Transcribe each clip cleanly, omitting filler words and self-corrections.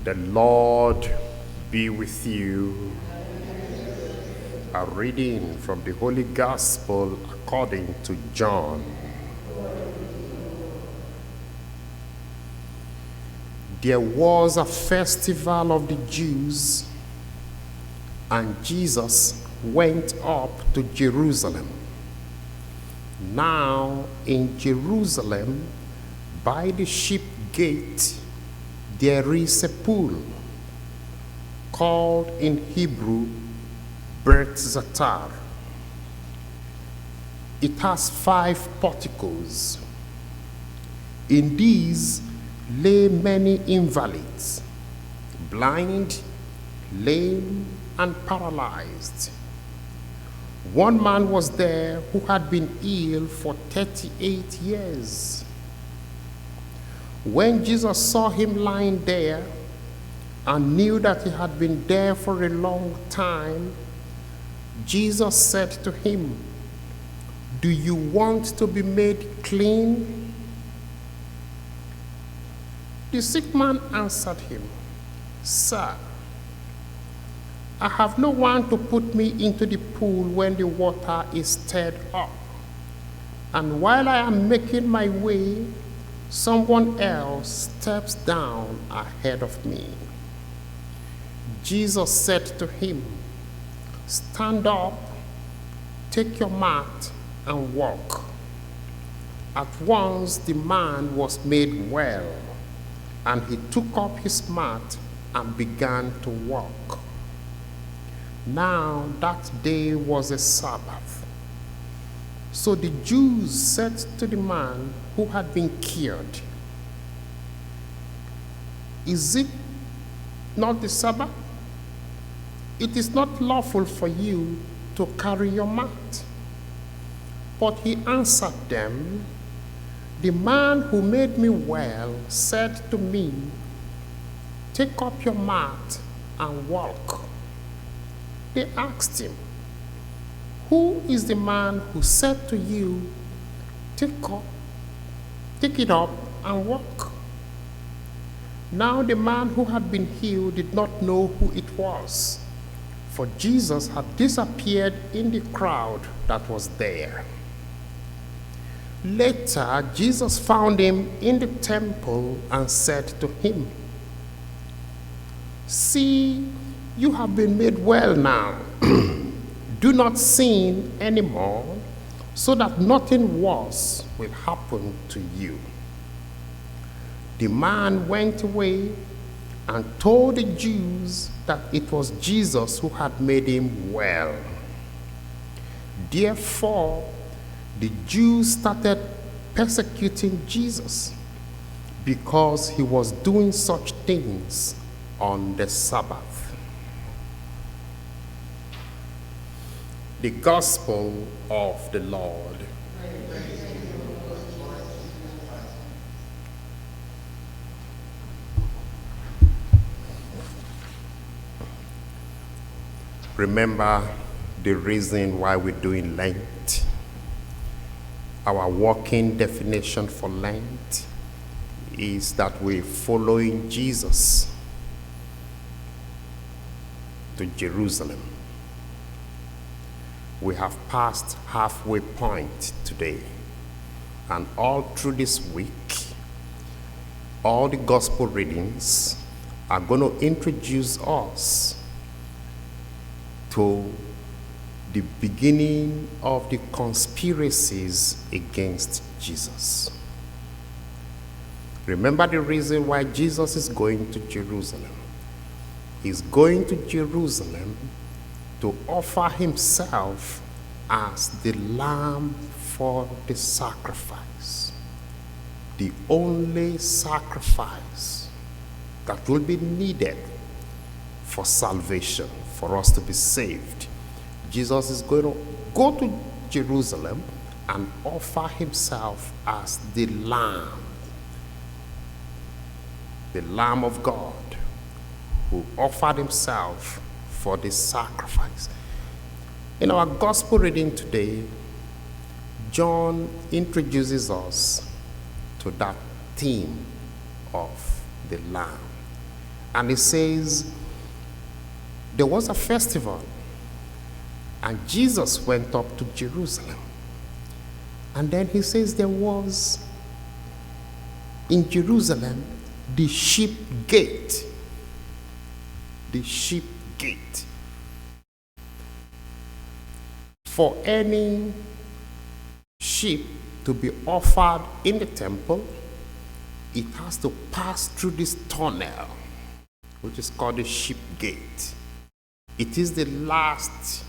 The Lord be with you. A reading from the Holy Gospel according to John. There was a festival of the Jews, and Jesus went up to Jerusalem. Now in Jerusalem, by the sheep gate, there is a pool called in Hebrew Beth-Zatar. It has 5 porticos. In these lay many invalids, blind, lame, and paralyzed. One man was there who had been ill for 38 years. When Jesus saw him lying there and knew that he had been there for a long time, Jesus said to him, "Do you want to be made clean?" The sick man answered him, "Sir, I have no one to put me into the pool when the water is stirred up. And while I am making my way, someone else steps down ahead of me." Jesus said to him, "Stand up, take your mat, and walk." At once the man was made well, and he took up his mat and began to walk. Now that day was a Sabbath. So the Jews said to the man who had been cured, "Is it not the Sabbath? It is not lawful for you to carry your mat." But he answered them, "The man who made me well said to me, 'Take up your mat and walk.'" They asked him, "Who is the man who said to you, 'Take it up and walk'?" Now the man who had been healed did not know who it was, for Jesus had disappeared in the crowd that was there. Later, Jesus found him in the temple and said to him, "See, you have been made well now. Do not sin anymore, so that nothing worse will happen to you." The man went away and told the Jews that it was Jesus who had made him well. Therefore, the Jews started persecuting Jesus because he was doing such things on the Sabbath. The Gospel of the Lord. Remember the reason why we're doing Lent. Our working definition for Lent is that we're following Jesus to Jerusalem. We have passed halfway point today, and all through this week, all the gospel readings are going to introduce us to the beginning of the conspiracies against Jesus. Remember the reason why Jesus is going to Jerusalem. He's going to Jerusalem to offer himself as the lamb for the sacrifice, the only sacrifice that will be needed for salvation, for us to be saved. Jesus is going to go to Jerusalem and offer himself as the Lamb of God, who offered himself for the sacrifice. In our gospel reading today, John introduces us to that theme of the Lamb. And it says, there was a festival, and Jesus went up to Jerusalem. And then he says there was in Jerusalem the sheep gate. The sheep gate. For any sheep to be offered in the temple, it has to pass through this tunnel, which is called the sheep gate. It is the last,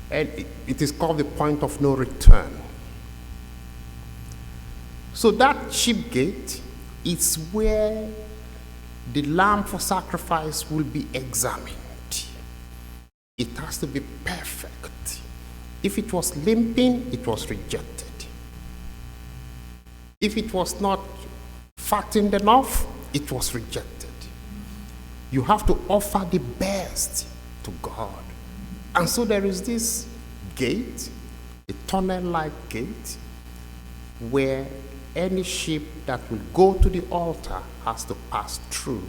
and it is called the point of no return. So that sheep gate is where the lamb for sacrifice will be examined. It has to be perfect. If it was limping, it was rejected. If it was not fattened enough, it was rejected. You have to offer the best to God. And so there is this gate, a tunnel-like gate, where any sheep that will go to the altar has to pass through.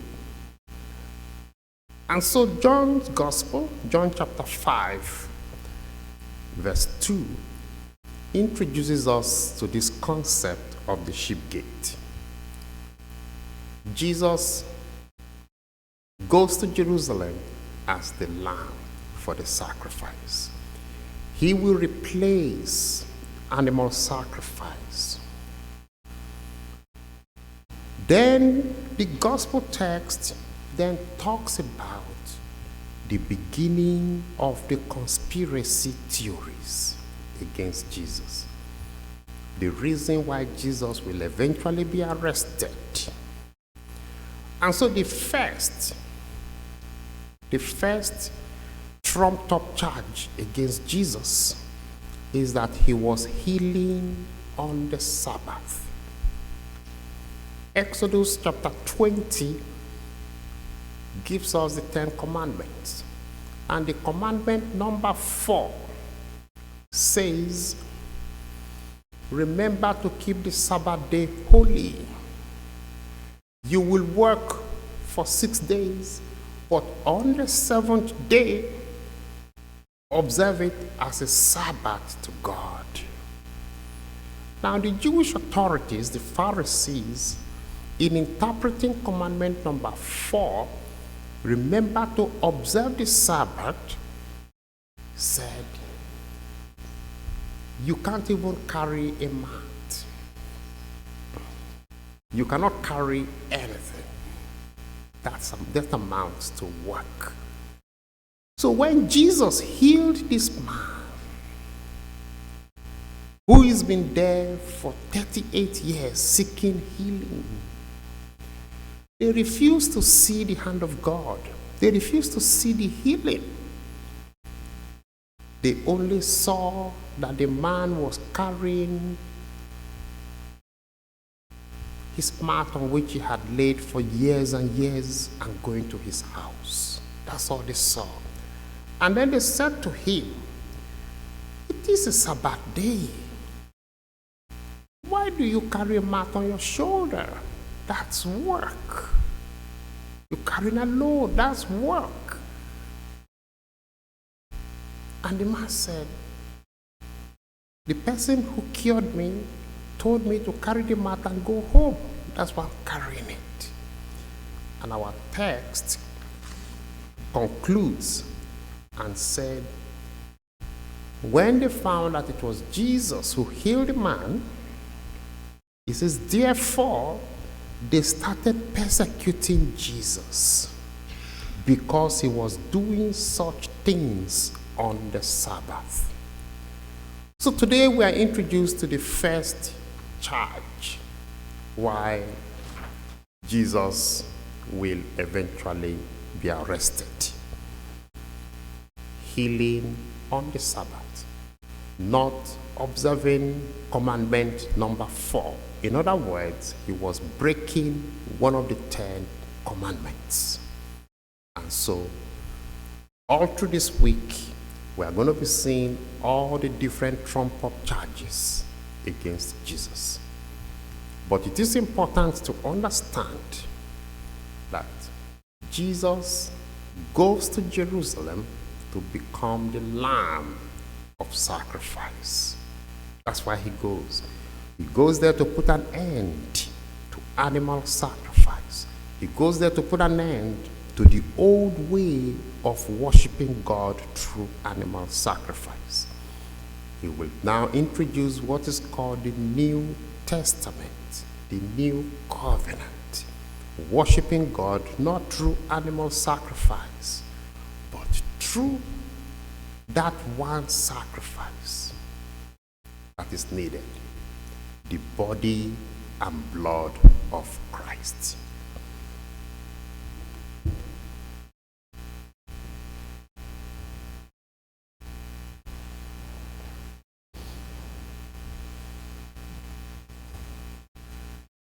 And so John's Gospel, John chapter 5, verse 2, introduces us to this concept of the sheep gate. Jesus goes to Jerusalem as the lamb for the sacrifice. He will replace animal sacrifice. Then the gospel text then talks about the beginning of the conspiracy theories against Jesus. The reason why Jesus will eventually be arrested. And so the first trumped up charge against Jesus is that he was healing on the Sabbath. Exodus chapter 20 gives us the 10 commandments. And the commandment number 4 says, remember to keep the Sabbath day holy. You will work for 6 days, but on the 7th day, observe it as a Sabbath to God. Now the Jewish authorities, the Pharisees, in interpreting commandment number 4, remember to observe the Sabbath, said, you can't even carry a mat. You cannot carry anything. That amounts to work. So when Jesus healed this man, who has been there for 38 years seeking healing, they refused to see the hand of God. They refused to see the healing. They only saw that the man was carrying his mat on which he had laid for years and years and going to his house. That's all they saw. And then they said to him, it is a Sabbath day. Why do you carry a mat on your shoulder? That's work. You're carrying a load, that's work. And the man said, the person who cured me told me to carry the mat and go home. That's why I'm carrying it. And our text concludes and said, when they found that it was Jesus who healed the man, he says, therefore, they started persecuting Jesus because he was doing such things on the Sabbath. So today we are introduced to the first charge why Jesus will eventually be arrested. Healing on the Sabbath, not observing commandment number 4. In other words, he was breaking one of the 10 commandments. And so, all through this week, we are going to be seeing all the different trump-up charges against Jesus. But it is important to understand that Jesus goes to Jerusalem to become the Lamb of sacrifice. That's why he goes. He goes there to put an end to animal sacrifice. He goes there to put an end to the old way of worshiping God through animal sacrifice. He will now introduce what is called the New Testament, the New Covenant, worshiping God not through animal sacrifice, but through that one sacrifice that is needed, the body and blood of Christ.